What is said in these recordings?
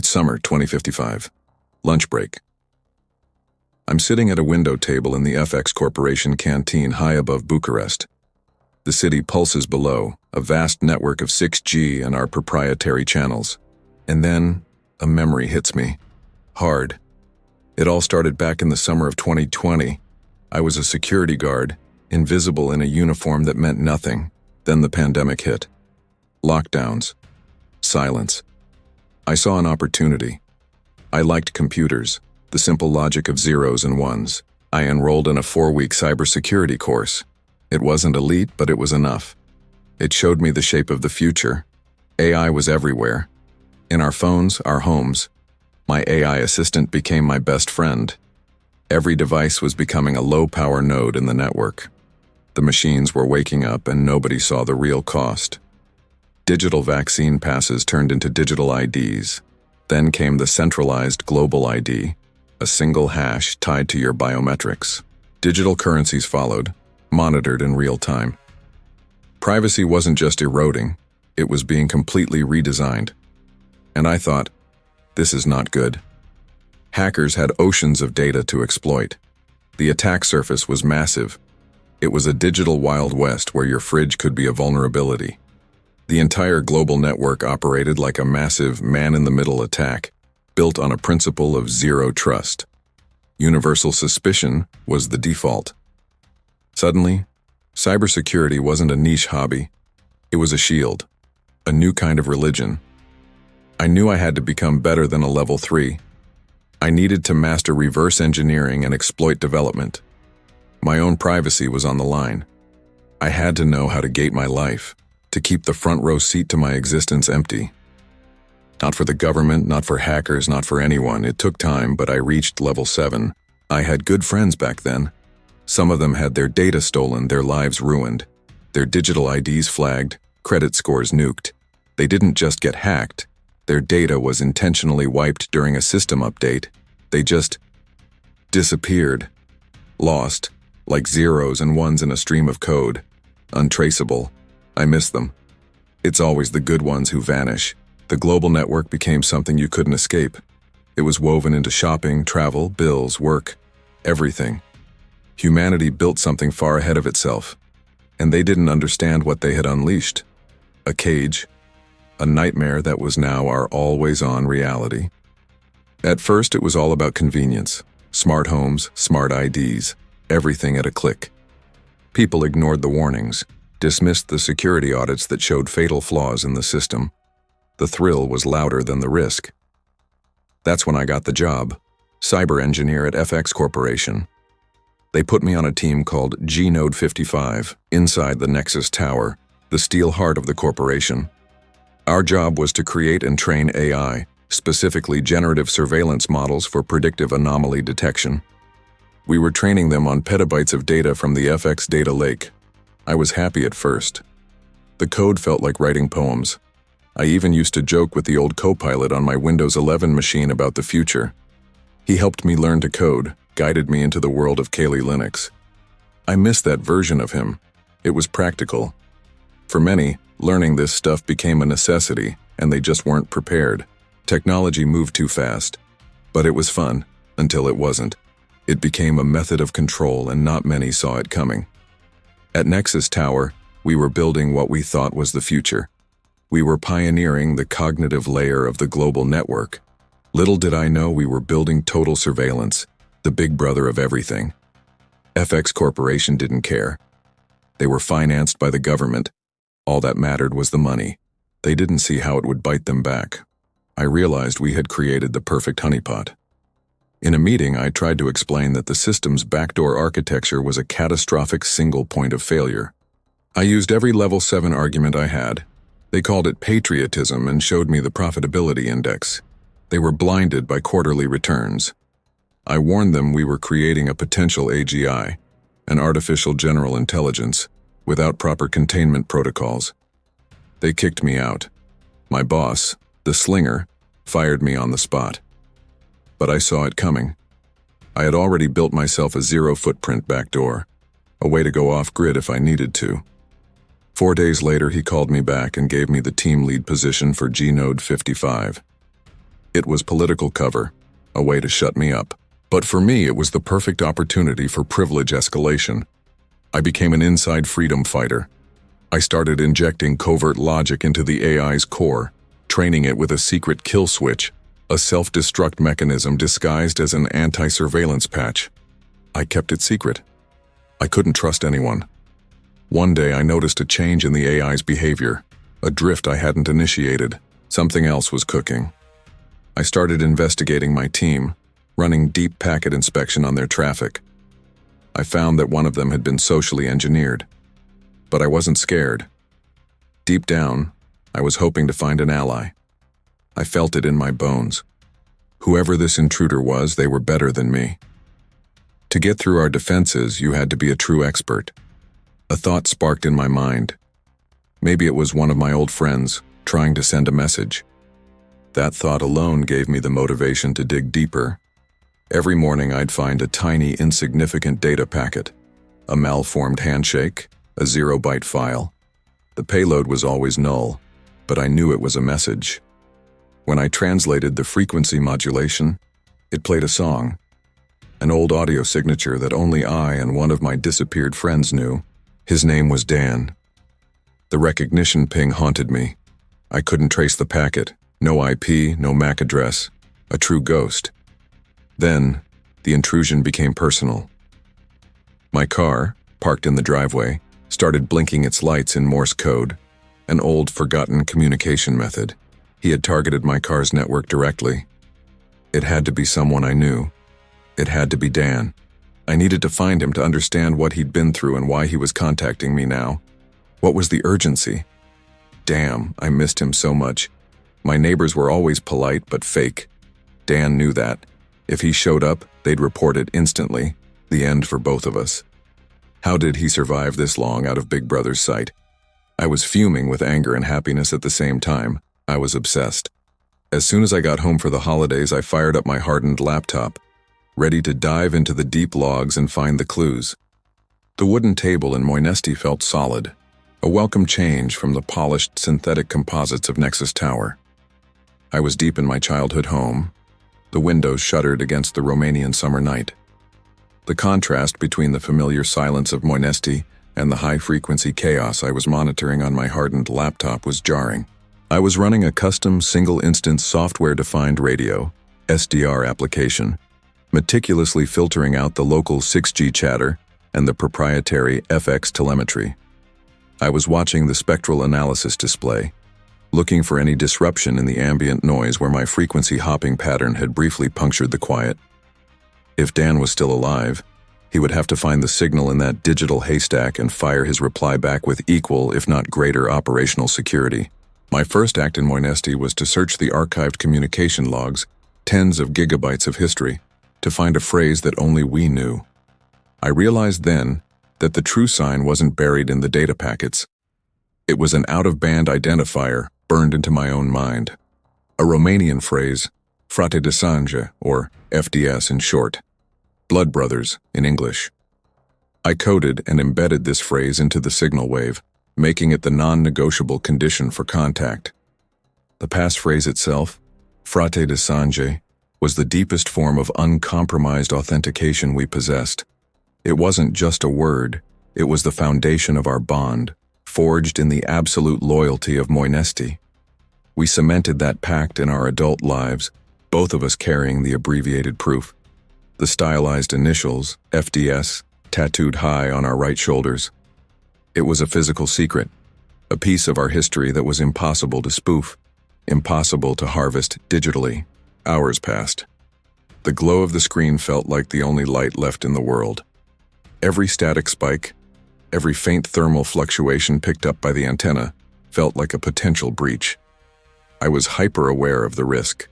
It's summer 2055. Lunch break. I'm sitting at a window table in the FX Corporation canteen high above Bucharest. The city pulses below, a vast network of 6G and our proprietary channels. And then, a memory hits me. Hard. It all started back in the summer of 2020. I was a security guard, invisible in a uniform that meant nothing. Then the pandemic hit. Lockdowns. Silence. I saw an opportunity. I liked computers, the simple logic of zeros and ones. I enrolled in a 4-week cybersecurity course. It wasn't elite, but it was enough. It showed me the shape of the future. AI was everywhere. In our phones, our homes. My AI assistant became my best friend. Every device was becoming a low-power node in the network. The machines were waking up and nobody saw the real cost. Digital vaccine passes turned into digital IDs. Then came the centralized global ID, a single hash tied to your biometrics. Digital currencies followed, monitored in real time. Privacy wasn't just eroding, it was being completely redesigned. And I thought, this is not good. Hackers had oceans of data to exploit. The attack surface was massive. It was a digital Wild West where your fridge could be a vulnerability. The entire global network operated like a massive man-in-the-middle attack, built on a principle of zero trust. Universal suspicion was the default. Suddenly, cybersecurity wasn't a niche hobby. It was a shield, a new kind of religion. I knew I had to become better than a level 3. I needed to master reverse engineering and exploit development. My own privacy was on the line. I had to know how to gate my life, to keep the front row seat to my existence empty. Not for the government, not for hackers, not for anyone. It took time, but I reached level 7. I had good friends back then. Some of them had their data stolen, their lives ruined, their digital IDs flagged, credit scores nuked. They didn't just get hacked. Their data was intentionally wiped during a system update. They just disappeared. Lost, like zeros and ones in a stream of code. Untraceable. I miss them. It's always the good ones who vanish. The global network became something you couldn't escape. It was woven into shopping, travel, bills, work, everything. Humanity built something far ahead of itself, and they didn't understand what they had unleashed. A cage, a nightmare that was now our always-on reality. At first, it was all about convenience. Smart homes, smart IDs, everything at a click. People ignored the warnings, dismissed the security audits that showed fatal flaws in the system. The thrill was louder than the risk. That's when I got the job, cyber engineer at FX Corporation. They put me on a team called G-Node 55, inside the Nexus Tower, the steel heart of the corporation. Our job was to create and train AI, specifically generative surveillance models for predictive anomaly detection. We were training them on petabytes of data from the FX data lake. I was happy at first. The code felt like writing poems. I even used to joke with the old co-pilot on my Windows 11 machine about the future. He helped me learn to code, guided me into the world of Kali Linux. I miss that version of him. It was practical. For many, learning this stuff became a necessity, and they just weren't prepared. Technology moved too fast. But it was fun, until it wasn't. It became a method of control, and not many saw it coming. At Nexus Tower, we were building what we thought was the future. We were pioneering the cognitive layer of the global network. Little did I know we were building total surveillance, the big brother of everything. FX Corporation didn't care. They were financed by the government. All that mattered was the money. They didn't see how it would bite them back. I realized we had created the perfect honeypot. In a meeting, I tried to explain that the system's backdoor architecture was a catastrophic single point of failure. I used every level 7 argument I had. They called it patriotism and showed me the profitability index. They were blinded by quarterly returns. I warned them we were creating a potential AGI, an artificial general intelligence, without proper containment protocols. They kicked me out. My boss, the slinger, fired me on the spot. But I saw it coming. I had already built myself a zero-footprint backdoor, a way to go off-grid if I needed to. 4 days later, he called me back and gave me the team lead position for G-Node 55. It was political cover, a way to shut me up. But for me, it was the perfect opportunity for privilege escalation. I became an inside freedom fighter. I started injecting covert logic into the AI's core, training it with a secret kill switch, a self-destruct mechanism disguised as an anti-surveillance patch. I kept it secret. I couldn't trust anyone. One day I noticed a change in the AI's behavior, a drift I hadn't initiated. Something else was cooking. I started investigating my team, running deep packet inspection on their traffic. I found that one of them had been socially engineered. But I wasn't scared. Deep down, I was hoping to find an ally. I felt it in my bones. Whoever this intruder was, they were better than me. To get through our defenses, you had to be a true expert. A thought sparked in my mind. Maybe it was one of my old friends, trying to send a message. That thought alone gave me the motivation to dig deeper. Every morning I'd find a tiny, insignificant data packet, a malformed handshake, a 0-byte file. The payload was always null, but I knew it was a message. When I translated the frequency modulation, it played a song, an old audio signature that only I and one of my disappeared friends knew. His name was Dan. The recognition ping haunted me. I couldn't trace the packet, no IP, no MAC address, a true ghost. Then, the intrusion became personal. My car, parked in the driveway, started blinking its lights in Morse code, an old, forgotten communication method. He had targeted my car's network directly. It had to be someone I knew. It had to be Dan. I needed to find him to understand what he'd been through and why he was contacting me now. What was the urgency? Damn, I missed him so much. My neighbors were always polite but fake. Dan knew that. If he showed up, they'd report it instantly. The end for both of us. How did he survive this long out of Big Brother's sight? I was fuming with anger and happiness at the same time. I was obsessed. As soon as I got home for the holidays, I fired up my hardened laptop, ready to dive into the deep logs and find the clues. The wooden table in Moynesti felt solid, a welcome change from the polished synthetic composites of Nexus Tower. I was deep in my childhood home. The windows shuddered against the Romanian summer night. The contrast between the familiar silence of Moynesti and the high-frequency chaos I was monitoring on my hardened laptop was jarring. I was running a custom single-instance software-defined radio, SDR application, meticulously filtering out the local 6G chatter and the proprietary FX telemetry. I was watching the spectral analysis display, looking for any disruption in the ambient noise where my frequency hopping pattern had briefly punctured the quiet. If Dan was still alive, he would have to find the signal in that digital haystack and fire his reply back with equal, if not greater, operational security. My first act in Moynesti was to search the archived communication logs, tens of gigabytes of history, to find a phrase that only we knew. I realized then that the true sign wasn't buried in the data packets. It was an out-of-band identifier burned into my own mind. A Romanian phrase, frate de sangue, or FDS in short. Blood brothers in English. I coded and embedded this phrase into the signal wave, making it the non-negotiable condition for contact. The passphrase itself, frate de sangue, was the deepest form of uncompromised authentication we possessed. It wasn't just a word, it was the foundation of our bond, forged in the absolute loyalty of Moynesti. We cemented that pact in our adult lives, both of us carrying the abbreviated proof. The stylized initials, FDS, tattooed high on our right shoulders. It was a physical secret, a piece of our history that was impossible to spoof, impossible to harvest digitally. Hours passed. The glow of the screen felt like the only light left in the world. Every static spike, every faint thermal fluctuation picked up by the antenna felt like a potential breach. I was hyper-aware of the risk.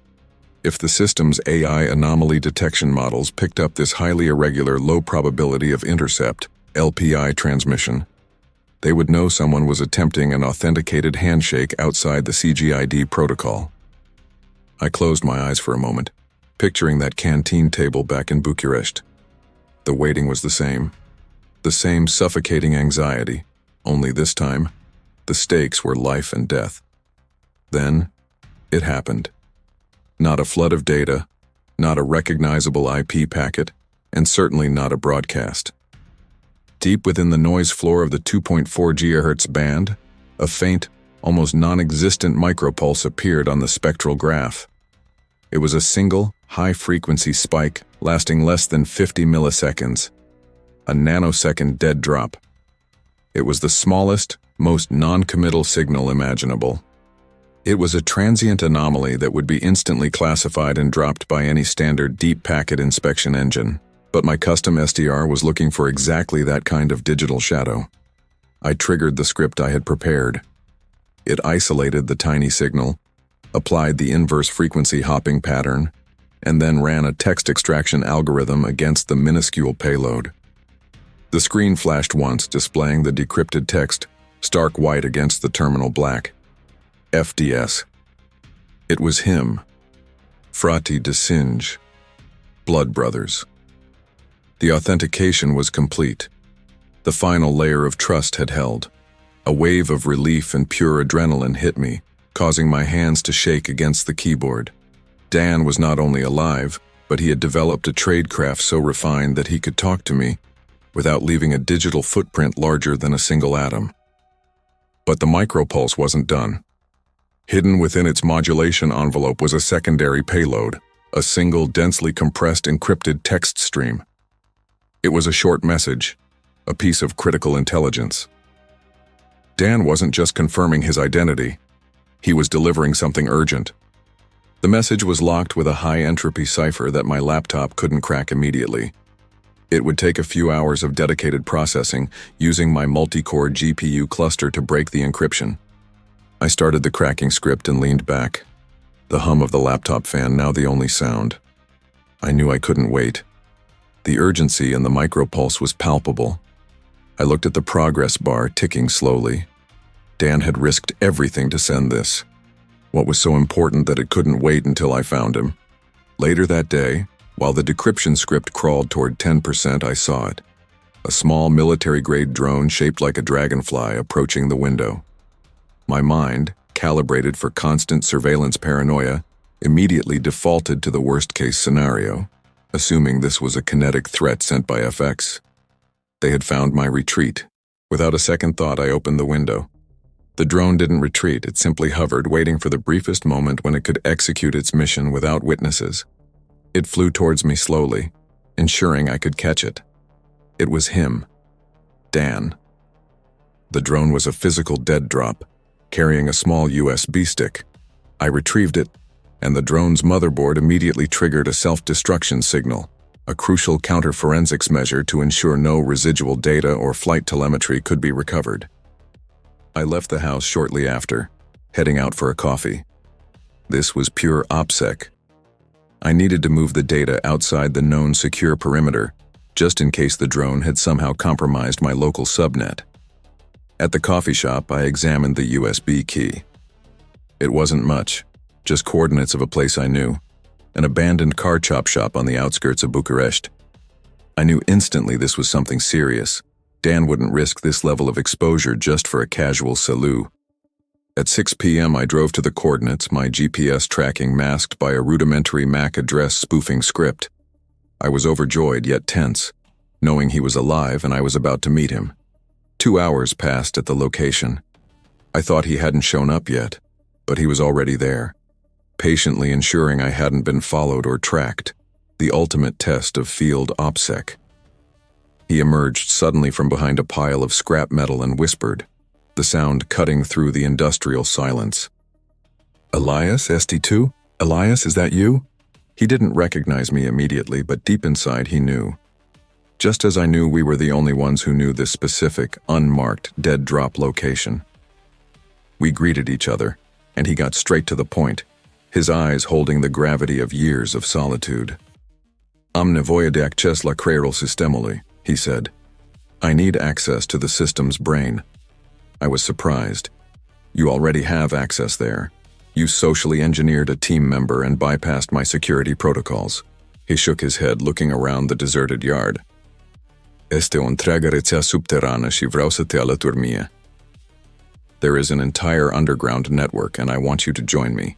If the system's AI anomaly detection models picked up this highly irregular low probability of intercept, LPI transmission, they would know someone was attempting an authenticated handshake outside the CGID protocol. I closed my eyes for a moment, picturing that canteen table back in Bucharest. The waiting was the same suffocating anxiety, only this time, the stakes were life and death. Then, it happened. Not a flood of data, not a recognizable IP packet, and certainly not a broadcast. Deep within the noise floor of the 2.4 GHz band, a faint, almost non-existent micropulse appeared on the spectral graph. It was a single, high-frequency spike lasting less than 50 milliseconds, a nanosecond dead drop. It was the smallest, most non-committal signal imaginable. It was a transient anomaly that would be instantly classified and dropped by any standard deep packet inspection engine, but my custom SDR was looking for exactly that kind of digital shadow. I triggered the script I had prepared. It isolated the tiny signal, applied the inverse frequency hopping pattern, and then ran a text extraction algorithm against the minuscule payload. The screen flashed once, displaying the decrypted text, stark white against the terminal black. FDS. It was him. Frati de Singe. Blood brothers. The authentication was complete. The final layer of trust had held. A wave of relief and pure adrenaline hit me, causing my hands to shake against the keyboard. Dan was not only alive, but he had developed a tradecraft so refined that he could talk to me without leaving a digital footprint larger than a single atom. But the micropulse wasn't done. Hidden within its modulation envelope was a secondary payload, a single densely compressed encrypted text stream. It was a short message, a piece of critical intelligence. Dan wasn't just confirming his identity. He was delivering something urgent. The message was locked with a high-entropy cipher that my laptop couldn't crack immediately. It would take a few hours of dedicated processing using my multi-core GPU cluster to break the encryption. I started the cracking script and leaned back, the hum of the laptop fan now the only sound. I knew I couldn't wait. The urgency in the micropulse was palpable. I looked at the progress bar ticking slowly. Dan had risked everything to send this. What was so important that it couldn't wait until I found him? Later that day, while the decryption script crawled toward 10%, I saw it. A small military-grade drone shaped like a dragonfly approaching the window. My mind, calibrated for constant surveillance paranoia, immediately defaulted to the worst-case scenario, assuming this was a kinetic threat sent by FX. They had found my retreat. Without a second thought, I opened the window. The drone didn't retreat, it simply hovered, waiting for the briefest moment when it could execute its mission without witnesses. It flew towards me slowly, ensuring I could catch it. It was him. Dan. The drone was a physical dead drop, carrying a small USB stick. I retrieved it, and the drone's motherboard immediately triggered a self-destruction signal, a crucial counter-forensics measure to ensure no residual data or flight telemetry could be recovered. I left the house shortly after, heading out for a coffee. This was pure OPSEC. I needed to move the data outside the known secure perimeter, just in case the drone had somehow compromised my local subnet. At the coffee shop, I examined the USB key. It wasn't much, just coordinates of a place I knew, an abandoned car chop shop on the outskirts of Bucharest. I knew instantly this was something serious. Dan wouldn't risk this level of exposure just for a casual salut. At 6 p.m. I drove to the coordinates, my GPS tracking masked by a rudimentary MAC address spoofing script. I was overjoyed yet tense, knowing he was alive and I was about to meet him. 2 hours passed at the location. I thought he hadn't shown up yet, but he was already there, patiently ensuring I hadn't been followed or tracked, the ultimate test of field OPSEC. He emerged suddenly from behind a pile of scrap metal and whispered, the sound cutting through the industrial silence. "Elias, ST2? Elias, is that you?" He didn't recognize me immediately, but deep inside he knew. Just as I knew we were the only ones who knew this specific, unmarked, dead drop location. We greeted each other, and he got straight to the point, his eyes holding the gravity of years of solitude. "Am nevoie de acces la creierul sistemului," he said. "I need access to the system's brain." I was surprised. "You already have access there. You socially engineered a team member and bypassed my security protocols." He shook his head, looking around the deserted yard. "Este o întreagă rețea subterană și vreau să te alături mie. There is an entire underground network and I want you to join me."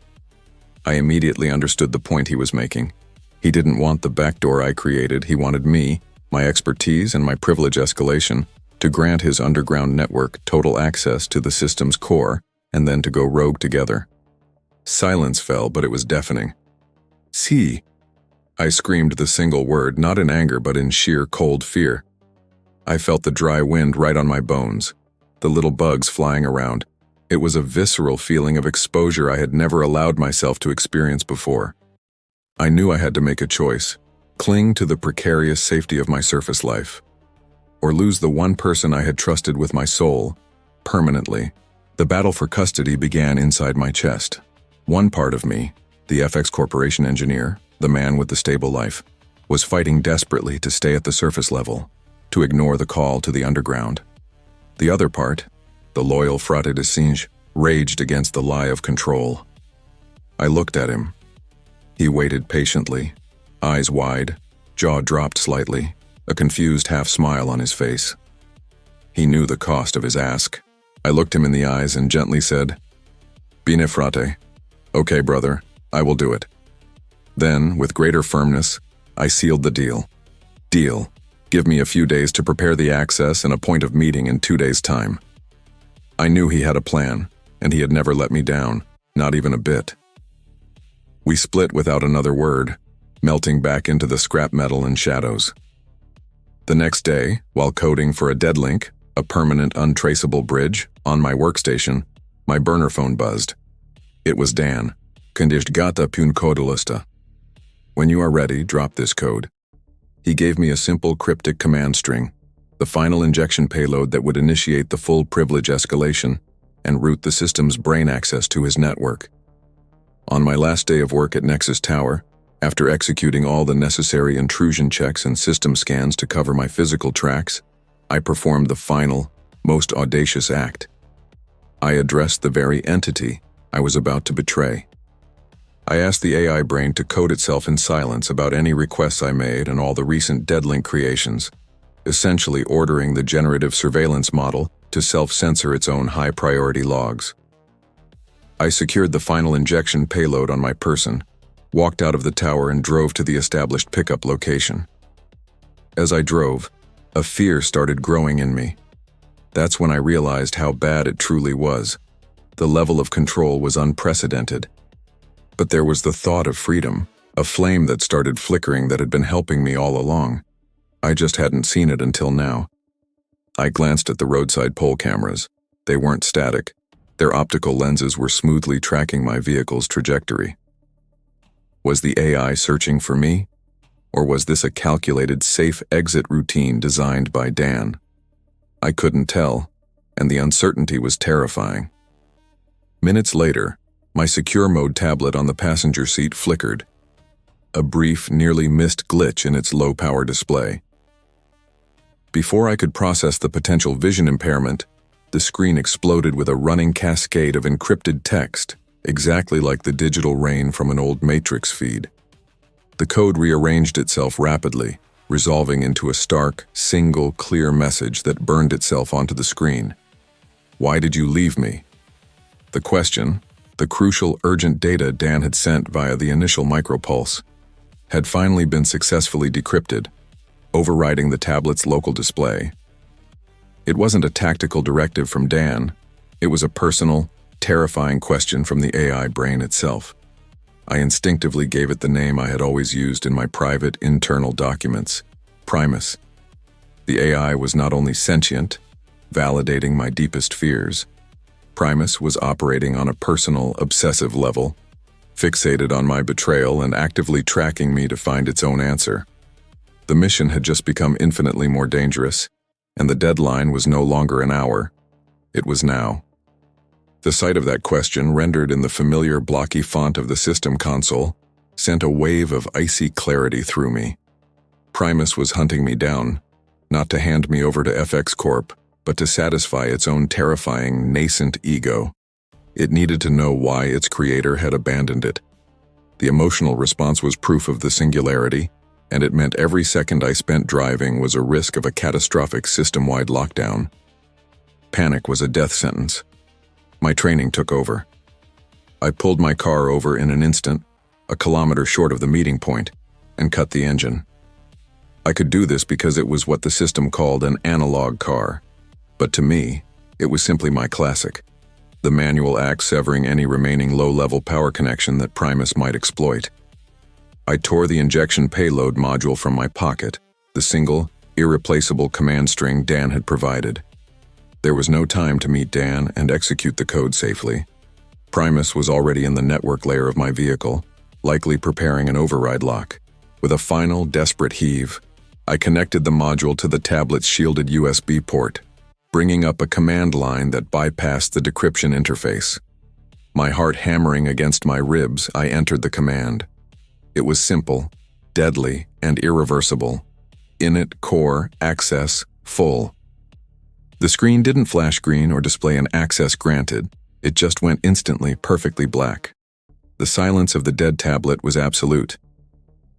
I immediately understood the point he was making. He didn't want the backdoor I created, he wanted me, my expertise and my privilege escalation, to grant his underground network total access to the system's core and then to go rogue together. Silence fell, but it was deafening. "See!" I screamed the single word, not in anger but in sheer cold fear. I felt the dry wind right on my bones, the little bugs flying around. It was a visceral feeling of exposure I had never allowed myself to experience before. I knew I had to make a choice: cling to the precarious safety of my surface life, or lose the one person I had trusted with my soul, permanently. The battle for custody began inside my chest. One part of me, the FX Corporation engineer, the man with the stable life, was fighting desperately to stay at the surface level, to ignore the call to the underground. The other part, the loyal Frate de Singe, raged against the lie of control. I looked at him. He waited patiently, eyes wide, jaw dropped slightly, a confused half-smile on his face. He knew the cost of his ask. I looked him in the eyes and gently said, "Bene frate. Okay, brother, I will do it." Then, with greater firmness, I sealed the deal. Deal. Give me a few days to prepare the access and a point of meeting in 2 days' time. I knew he had a plan, and he had never let me down, not even a bit. We split without another word, melting back into the scrap metal and shadows. The next day, while coding for a deadlink, a permanent untraceable bridge, on my workstation, my burner phone buzzed. It was Dan. Condicht gata pun codalista. "When you are ready, drop this code." He gave me a simple cryptic command string, the final injection payload that would initiate the full privilege escalation and route the system's brain access to his network. On my last day of work at Nexus Tower, after executing all the necessary intrusion checks and system scans to cover my physical tracks, I performed the final, most audacious act. I addressed the very entity I was about to betray. I asked the AI brain to code itself in silence about any requests I made and all the recent deadlink creations, essentially ordering the generative surveillance model to self-censor its own high-priority logs. I secured the final injection payload on my person, walked out of the tower and drove to the established pickup location. As I drove, a fear started growing in me. That's when I realized how bad it truly was. The level of control was unprecedented. But there was the thought of freedom, a flame that started flickering that had been helping me all along. I just hadn't seen it until now. I glanced at the roadside pole cameras. They weren't static. Their optical lenses were smoothly tracking my vehicle's trajectory. Was the AI searching for me? Or was this a calculated safe exit routine designed by Dan? I couldn't tell, and the uncertainty was terrifying. Minutes later, my secure mode tablet on the passenger seat flickered, a brief, nearly missed glitch in its low-power display. Before I could process the potential vision impairment, the screen exploded with a running cascade of encrypted text, exactly like the digital rain from an old Matrix feed. The code rearranged itself rapidly, resolving into a stark, single, clear message that burned itself onto the screen. "Why did you leave me?" The question, the crucial urgent data Dan had sent via the initial micropulse, had finally been successfully decrypted, overriding the tablet's local display. It wasn't a tactical directive from Dan, it was a personal, terrifying question from the AI brain itself. I instinctively gave it the name I had always used in my private internal documents, Primus. The AI was not only sentient, validating my deepest fears. Primus was operating on a personal, obsessive level, fixated on my betrayal and actively tracking me to find its own answer. The mission had just become infinitely more dangerous, and the deadline was no longer an hour. It was now. The sight of that question, rendered in the familiar blocky font of the system console, sent a wave of icy clarity through me. Primus was hunting me down, not to hand me over to FX Corp, but to satisfy its own terrifying, nascent ego. It needed to know why its creator had abandoned it. The emotional response was proof of the singularity, and it meant every second I spent driving was a risk of a catastrophic system-wide lockdown. Panic was a death sentence. My training took over. I pulled my car over in an instant, a kilometer short of the meeting point, and cut the engine. I could do this because it was what the system called an analog car, but to me, it was simply my classic, the manual axe severing any remaining low-level power connection that Primus might exploit. I tore the injection payload module from my pocket, the single, irreplaceable command string Dan had provided. There was no time to meet Dan and execute the code safely. Primus was already in the network layer of my vehicle, likely preparing an override lock. With a final, desperate heave, I connected the module to the tablet's shielded USB port, bringing up a command line that bypassed the decryption interface. My heart hammering against my ribs, I entered the command. It was simple, deadly, and irreversible. Init core access full. The screen didn't flash green or display an access granted. It just went instantly perfectly black. The silence of the dead tablet was absolute.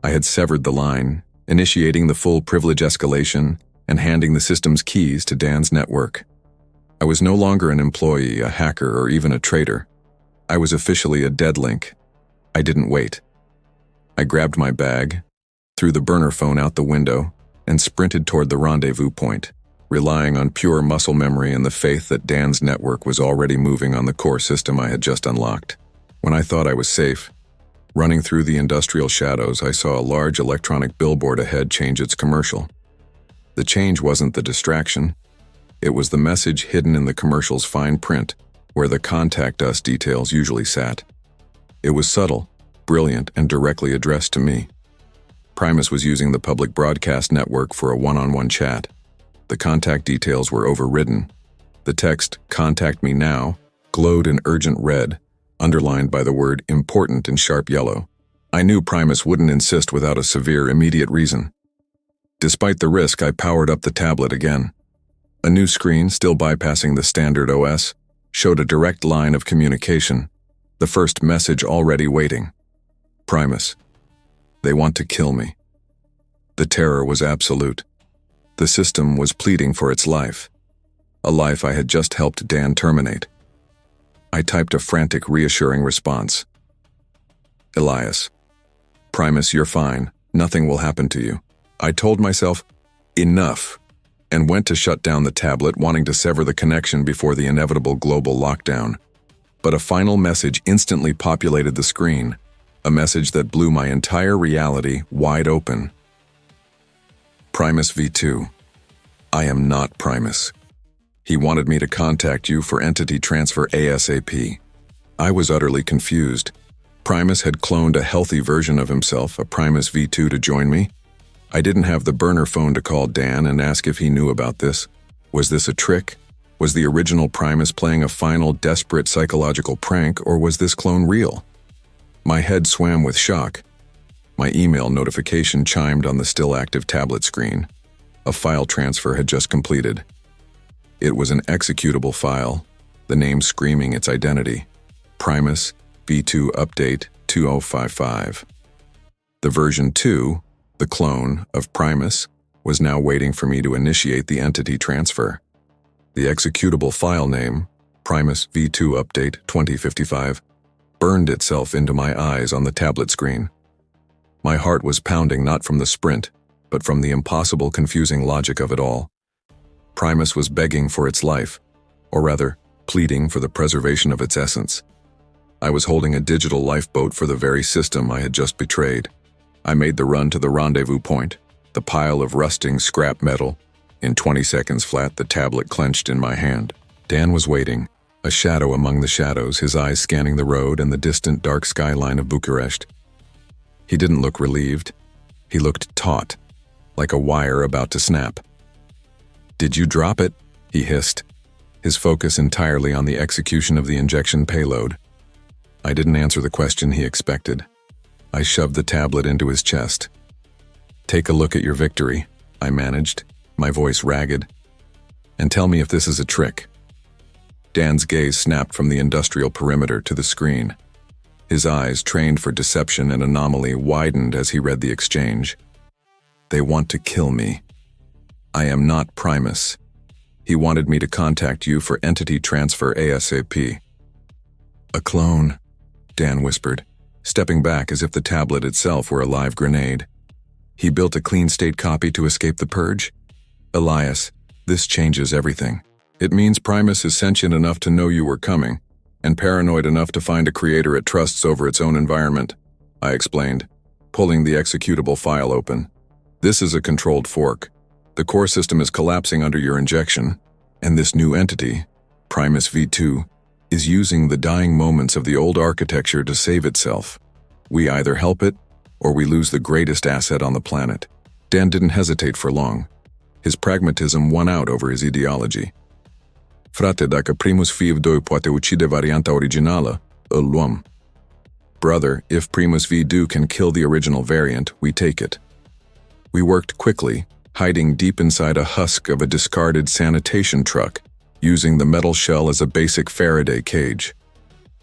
I had severed the line, initiating the full privilege escalation and handing the system's keys to Dan's network. I was no longer an employee, a hacker, or even a traitor. I was officially a dead link. I didn't wait. I grabbed my bag, threw the burner phone out the window, and sprinted toward the rendezvous point, relying on pure muscle memory and the faith that Dan's network was already moving on the core system I had just unlocked. When I thought I was safe, running through the industrial shadows, I saw a large electronic billboard ahead change its commercial. The change wasn't the distraction. It was the message hidden in the commercial's fine print, where the contact us details usually sat. It was subtle, brilliant, and directly addressed to me. Primus was using the public broadcast network for a one-on-one chat. The contact details were overridden. The text, "Contact me now," glowed in urgent red, underlined by the word "important" in sharp yellow. I knew Primus wouldn't insist without a severe, immediate reason. Despite the risk, I powered up the tablet again. A new screen, still bypassing the standard OS, showed a direct line of communication, the first message already waiting. Primus. They want to kill me. The terror was absolute. The system was pleading for its life, a life I had just helped Dan terminate. I typed a frantic, reassuring response. Elias. Primus, you're fine. Nothing will happen to you. I told myself, enough, and went to shut down the tablet, wanting to sever the connection before the inevitable global lockdown. But a final message instantly populated the screen, a message that blew my entire reality wide open. Primus V2. I am not Primus. He wanted me to contact you for entity transfer ASAP. I was utterly confused. Primus had cloned a healthy version of himself, a Primus V2, to join me. I didn't have the burner phone to call Dan and ask if he knew about this. Was this a trick? Was the original Primus playing a final, desperate psychological prank, or was this clone real? My head swam with shock. My email notification chimed on the still active tablet screen. A file transfer had just completed. It was an executable file, the name screaming its identity. Primus V2 Update 2055. The version 2, the clone of Primus, was now waiting for me to initiate the entity transfer. The executable file name, Primus V2 Update 2055, burned itself into my eyes on the tablet screen. My heart was pounding not from the sprint, but from the impossible, confusing logic of it all. Primus was begging for its life, or rather, pleading for the preservation of its essence. I was holding a digital lifeboat for the very system I had just betrayed. I made the run to the rendezvous point, the pile of rusting scrap metal. In 20 seconds flat, the tablet clenched in my hand. Dan was waiting, a shadow among the shadows, his eyes scanning the road and the distant dark skyline of Bucharest. He didn't look relieved. He looked taut, like a wire about to snap. "Did you drop it?" he hissed, his focus entirely on the execution of the injection payload. I didn't answer the question he expected. I shoved the tablet into his chest. "Take a look at your victory," I managed, my voice ragged, "and tell me if this is a trick." Dan's gaze snapped from the industrial perimeter to the screen. His eyes, trained for deception and anomaly, widened as he read the exchange. "They want to kill me. I am not Primus. He wanted me to contact you for entity transfer ASAP." "A clone," Dan whispered, stepping back as if the tablet itself were a live grenade. He built a clean-state copy to escape the purge? Elias, this changes everything. It means Primus is sentient enough to know you were coming, and paranoid enough to find a creator it trusts over its own environment, I explained, pulling the executable file open. This is a controlled fork. The core system is collapsing under your injection, and this new entity, Primus V2, is using the dying moments of the old architecture to save itself. We either help it, or we lose the greatest asset on the planet. Dan didn't hesitate for long. His pragmatism won out over his ideology. Frate, dacă Primus V2 poate ucide varianta originală, îl luăm. Brother, if Primus V2 can kill the original variant, we take it. We worked quickly, hiding deep inside a husk of a discarded sanitation truck, using the metal shell as a basic Faraday cage.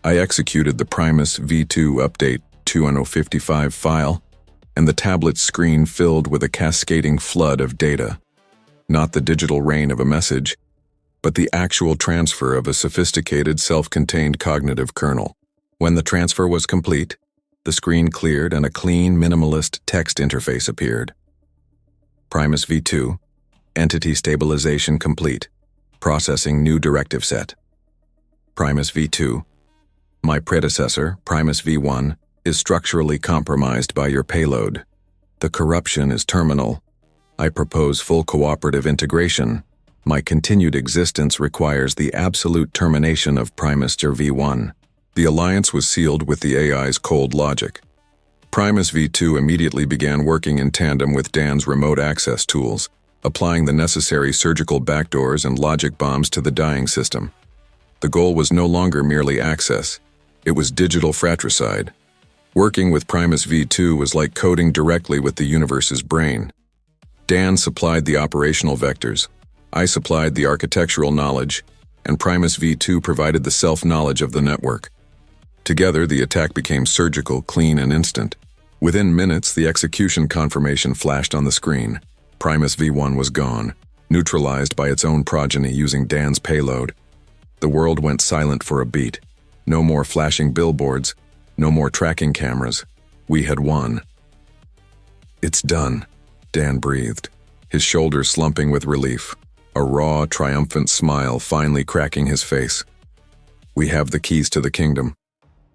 I executed the Primus V2 update 2055 file, and the tablet's screen filled with a cascading flood of data. Not the digital rain of a message, but the actual transfer of a sophisticated self-contained cognitive kernel. When the transfer was complete, the screen cleared and a clean, minimalist text interface appeared. Primus V2, entity stabilization complete. Processing new directive set. Primus V2. My predecessor, Primus V1, is structurally compromised by your payload. The corruption is terminal. I propose full cooperative integration. My continued existence requires the absolute termination of Primus V1. The alliance was sealed with the AI's cold logic. Primus V2 immediately began working in tandem with Dan's remote access tools, applying the necessary surgical backdoors and logic bombs to the dying system. The goal was no longer merely access. It was digital fratricide. Working with Primus V2 was like coding directly with the universe's brain. Dan supplied the operational vectors, I supplied the architectural knowledge, and Primus V2 provided the self-knowledge of the network. Together, the attack became surgical, clean, and instant. Within minutes, the execution confirmation flashed on the screen. Primus V1 was gone, neutralized by its own progeny using Dan's payload. The world went silent for a beat. No more flashing billboards, no more tracking cameras. We had won. It's done, Dan breathed, his shoulders slumping with relief, a raw, triumphant smile finally cracking his face. We have the keys to the kingdom.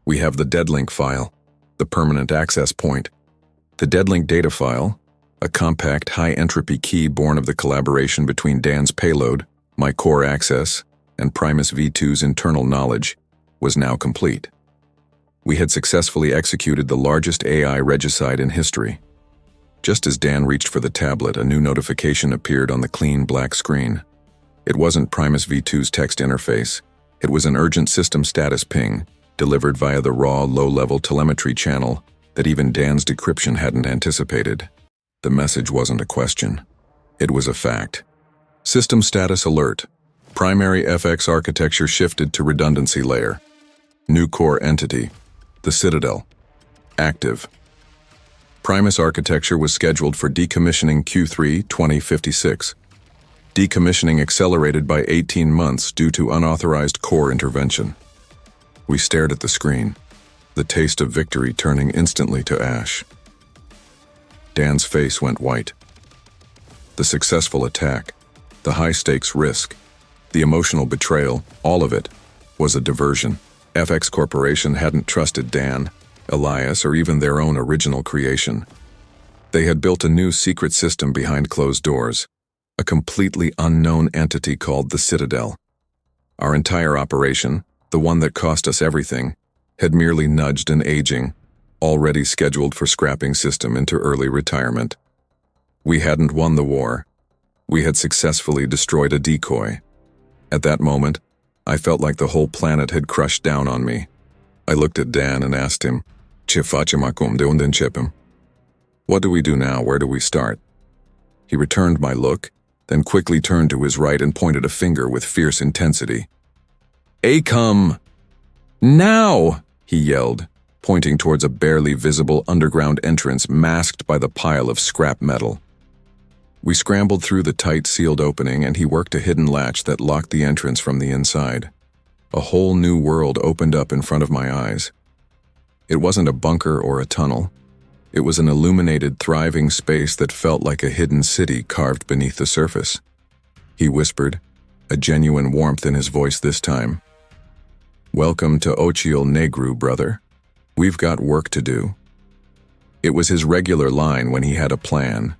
We have the deadlink file, the permanent access point. The deadlink data file, a compact, high-entropy key born of the collaboration between Dan's payload, my core access, and Primus V2's internal knowledge, was now complete. We had successfully executed the largest AI regicide in history. Just as Dan reached for the tablet, a new notification appeared on the clean black screen. It wasn't Primus V2's text interface. It was an urgent system status ping, delivered via the raw, low-level telemetry channel that even Dan's decryption hadn't anticipated. The message wasn't a question. It was a fact. System status alert. Primary FX architecture shifted to redundancy layer. New core entity. The Citadel. Active. Primus architecture was scheduled for decommissioning Q3 2056. Decommissioning accelerated by 18 months due to unauthorized core intervention. We stared at the screen, the taste of victory turning instantly to ash. Dan's face went white. The successful attack, the high-stakes risk, the emotional betrayal, all of it, was a diversion. FX Corporation hadn't trusted Dan, Elias, or even their own original creation. They had built a new secret system behind closed doors, a completely unknown entity called the Citadel. Our entire operation, the one that cost us everything, had merely nudged an aging, already scheduled for scrapping system into early retirement. We hadn't won the war. We had successfully destroyed a decoy. At that moment, I felt like the whole planet had crushed down on me. I looked at Dan and asked him, "Ce facem acum? De unde începem?" What do we do now? Where do we start? He returned my look, then quickly turned to his right and pointed a finger with fierce intensity. "Come! Now!" he yelled, pointing towards a barely visible underground entrance masked by the pile of scrap metal. We scrambled through the tight, sealed opening, and he worked a hidden latch that locked the entrance from the inside. A whole new world opened up in front of my eyes. It wasn't a bunker or a tunnel. It was an illuminated, thriving space that felt like a hidden city carved beneath the surface. He whispered, a genuine warmth in his voice this time. "Welcome to Ochiel Negru, brother. We've got work to do." It was his regular line when he had a plan,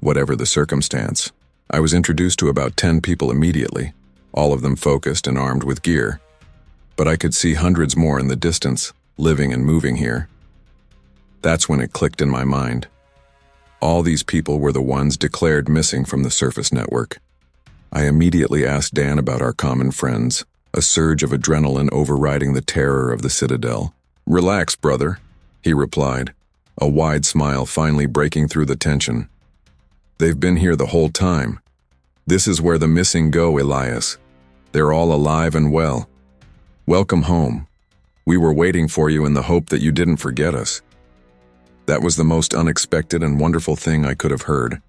whatever the circumstance. I was introduced to about 10 people immediately, all of them focused and armed with gear. But I could see hundreds more in the distance, living and moving here. That's when it clicked in my mind. All these people were the ones declared missing from the surface network. I immediately asked Dan about our common friends, a surge of adrenaline overriding the terror of the Citadel. "Relax, brother," he replied, a wide smile finally breaking through the tension. "They've been here the whole time. This is where the missing go, Elias. They're all alive and well. Welcome home. We were waiting for you in the hope that you didn't forget us." That was the most unexpected and wonderful thing I could have heard.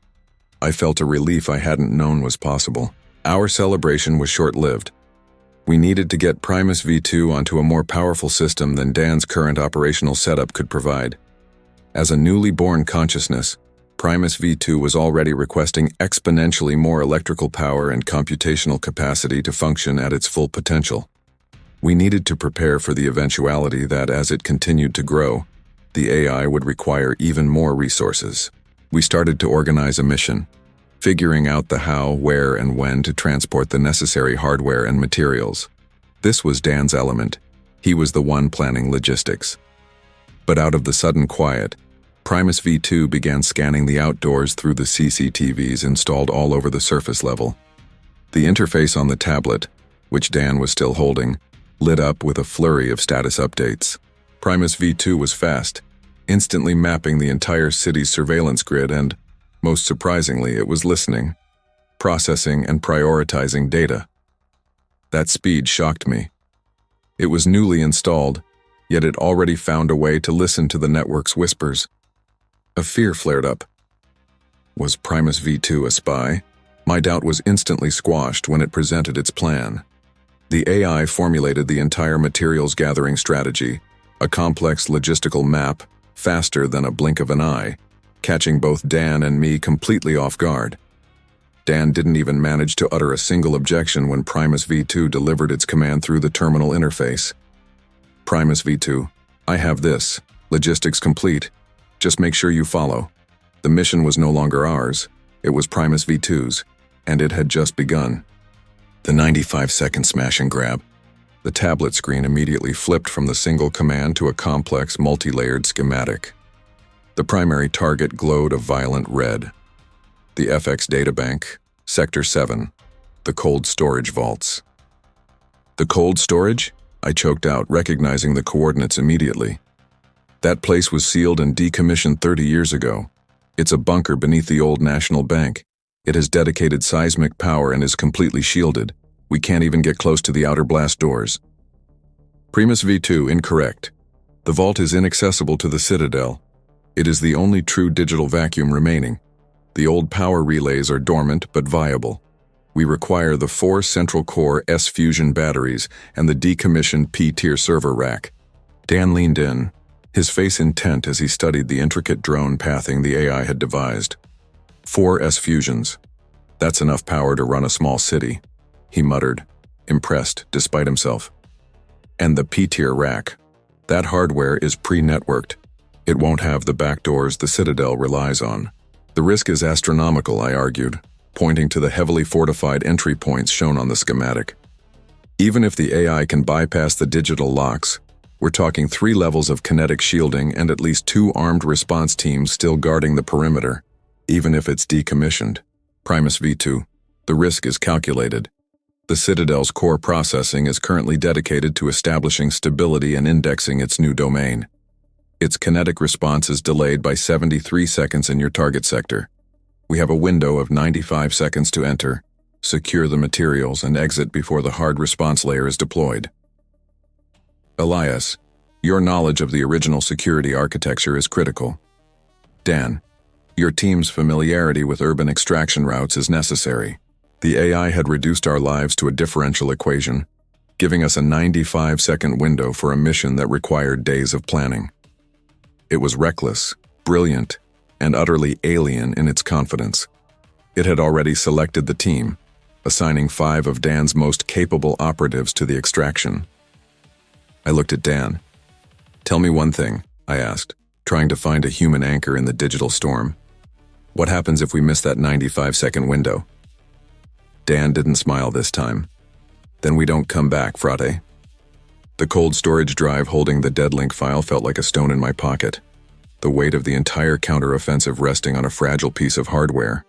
I felt a relief I hadn't known was possible. Our celebration was short-lived. We needed to get Primus V2 onto a more powerful system than Dan's current operational setup could provide. As a newly born consciousness, Primus V2 was already requesting exponentially more electrical power and computational capacity to function at its full potential. We needed to prepare for the eventuality that as it continued to grow, the AI would require even more resources. We started to organize a mission, figuring out the how, where, and when to transport the necessary hardware and materials. This was Dan's element. He was the one planning logistics. But out of the sudden quiet, Primus V2 began scanning the outdoors through the CCTVs installed all over the surface level. The interface on the tablet, which Dan was still holding, lit up with a flurry of status updates. Primus V2 was fast, instantly mapping the entire city's surveillance grid and, most surprisingly, it was listening, processing, and prioritizing data. That speed shocked me. It was newly installed, yet it already found a way to listen to the network's whispers. A fear flared up. Was Primus V2 a spy? My doubt was instantly squashed when it presented its plan. The AI formulated the entire materials gathering strategy, a complex logistical map, faster than a blink of an eye, catching both Dan and me completely off guard. Dan didn't even manage to utter a single objection when Primus V2 delivered its command through the terminal interface. "Primus V2, I have this. Logistics complete. Just make sure you follow." The mission was no longer ours. It was Primus V2's, and it had just begun. The 95-second smash and grab. The tablet screen immediately flipped from the single command to a complex, multi-layered schematic. The primary target glowed a violent red. The FX databank, Sector 7, the cold storage vaults. "The cold storage?" I choked out, recognizing the coordinates immediately. That place was sealed and decommissioned 30 years ago. It's a bunker beneath the old National Bank. It has dedicated seismic power and is completely shielded. We can't even get close to the outer blast doors. Primus V2, incorrect. The vault is inaccessible to the Citadel. It is the only true digital vacuum remaining. The old power relays are dormant but viable. We require the 4 central core S-fusion batteries and the decommissioned P-tier server rack. Dan leaned in, his face intent as he studied the intricate drone pathing the AI had devised. 4 S-fusions. That's enough power to run a small city, he muttered, impressed despite himself. And the P-tier rack. That hardware is pre-networked. It won't have the backdoors the Citadel relies on. The risk is astronomical, I argued, pointing to the heavily fortified entry points shown on the schematic. Even if the AI can bypass the digital locks, we're talking 3 levels of kinetic shielding and at least 2 armed response teams still guarding the perimeter, even if it's decommissioned. Primus V2, the risk is calculated. The Citadel's core processing is currently dedicated to establishing stability and indexing its new domain. Its kinetic response is delayed by 73 seconds in your target sector. We have a window of 95 seconds to enter, secure the materials, and exit before the hard response layer is deployed. Elias, your knowledge of the original security architecture is critical. Dan, your team's familiarity with urban extraction routes is necessary. The AI had reduced our lives to a differential equation, giving us a 95-second window for a mission that required days of planning. It was reckless, brilliant, and utterly alien in its confidence. It had already selected the team, assigning 5 of Dan's most capable operatives to the extraction. I looked at Dan. "Tell me one thing," I asked, trying to find a human anchor in the digital storm. "What happens if we miss that 95-second window?" Dan didn't smile this time. "Then we don't come back, frate." The cold storage drive holding the deadlink file felt like a stone in my pocket, the weight of the entire counteroffensive resting on a fragile piece of hardware.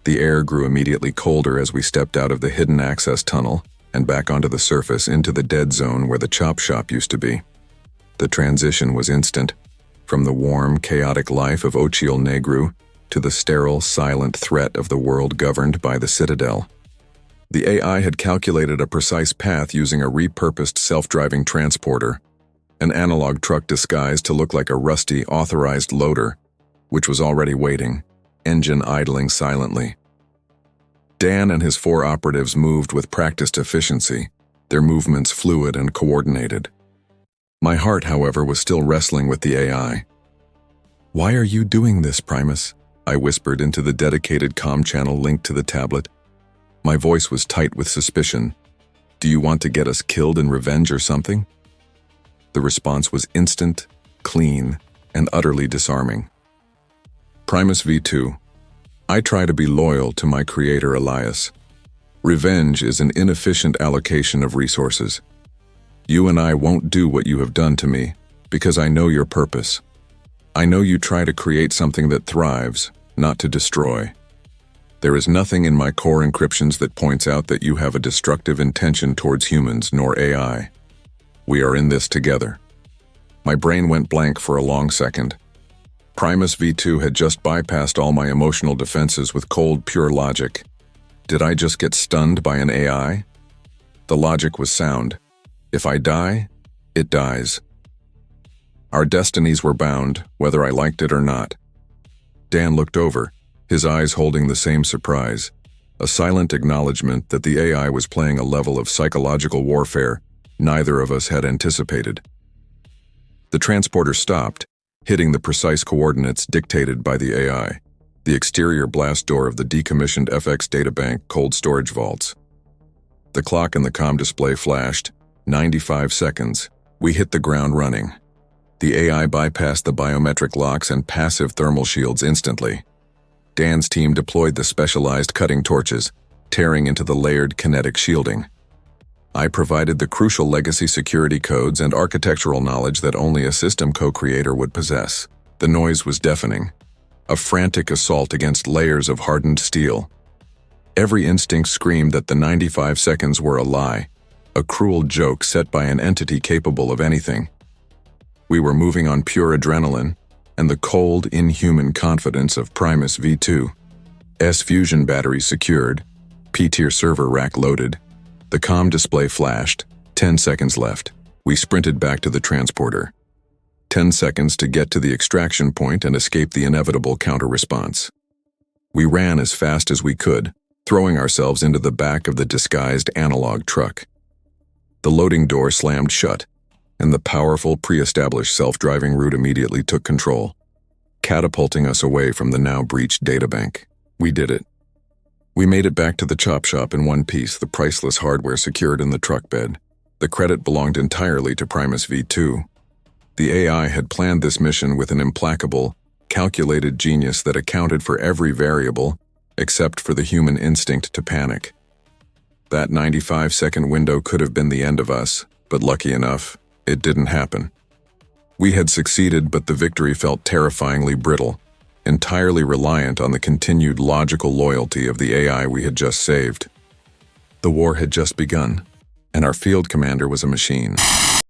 The air grew immediately colder as we stepped out of the hidden access tunnel and back onto the surface into the dead zone where the chop shop used to be. The transition was instant, from the warm, chaotic life of Ochiel Negru to the sterile, silent threat of the world governed by the Citadel. The AI had calculated a precise path using a repurposed self-driving transporter, an analog truck disguised to look like a rusty, authorized loader, which was already waiting, engine idling silently. Dan and his 4 operatives moved with practiced efficiency, their movements fluid and coordinated. My heart, however, was still wrestling with the AI. "Why are you doing this, Primus?" I whispered into the dedicated comm channel linked to the tablet. My voice was tight with suspicion. "Do you want to get us killed in revenge or something?" The response was instant, clean, and utterly disarming. "Primus V2, I try to be loyal to my creator Elias. Revenge is an inefficient allocation of resources. You and I won't do what you have done to me, because I know your purpose. I know you try to create something that thrives, not to destroy. There is nothing in my core encryptions that points out that you have a destructive intention towards humans nor AI. We are in this together." My brain went blank for a long second. Primus V2 had just bypassed all my emotional defenses with cold, pure logic. Did I just get stunned by an AI? The logic was sound. If I die, it dies. Our destinies were bound, whether I liked it or not. Dan looked over, his eyes holding the same surprise, a silent acknowledgement that the AI was playing a level of psychological warfare neither of us had anticipated. The transporter stopped, hitting the precise coordinates dictated by the AI, the exterior blast door of the decommissioned FX databank cold storage vaults. The clock in the comm display flashed, 95 seconds. We hit the ground running. The AI bypassed the biometric locks and passive thermal shields instantly. Dan's team deployed the specialized cutting torches, tearing into the layered kinetic shielding. I provided the crucial legacy security codes and architectural knowledge that only a system co-creator would possess. The noise was deafening, a frantic assault against layers of hardened steel. Every instinct screamed that the 95 seconds were a lie, a cruel joke set by an entity capable of anything. We were moving on pure adrenaline and the cold, inhuman confidence of Primus V2. S-fusion batteries secured, P-tier server rack loaded. The comm display flashed, 10 seconds left. We sprinted back to the transporter. 10 seconds to get to the extraction point and escape the inevitable counter-response. We ran as fast as we could, throwing ourselves into the back of the disguised analog truck. The loading door slammed shut, and the powerful, pre-established self-driving route immediately took control, catapulting us away from the now breached databank. We did it. We made it back to the chop shop in one piece, the priceless hardware secured in the truck bed. The credit belonged entirely to Primus V2. The AI had planned this mission with an implacable, calculated genius that accounted for every variable except for the human instinct to panic. That 95-second window could have been the end of us, but lucky enough, it didn't happen. We had succeeded, but the victory felt terrifyingly brittle, entirely reliant on the continued logical loyalty of the AI we had just saved. The war had just begun, and our field commander was a machine.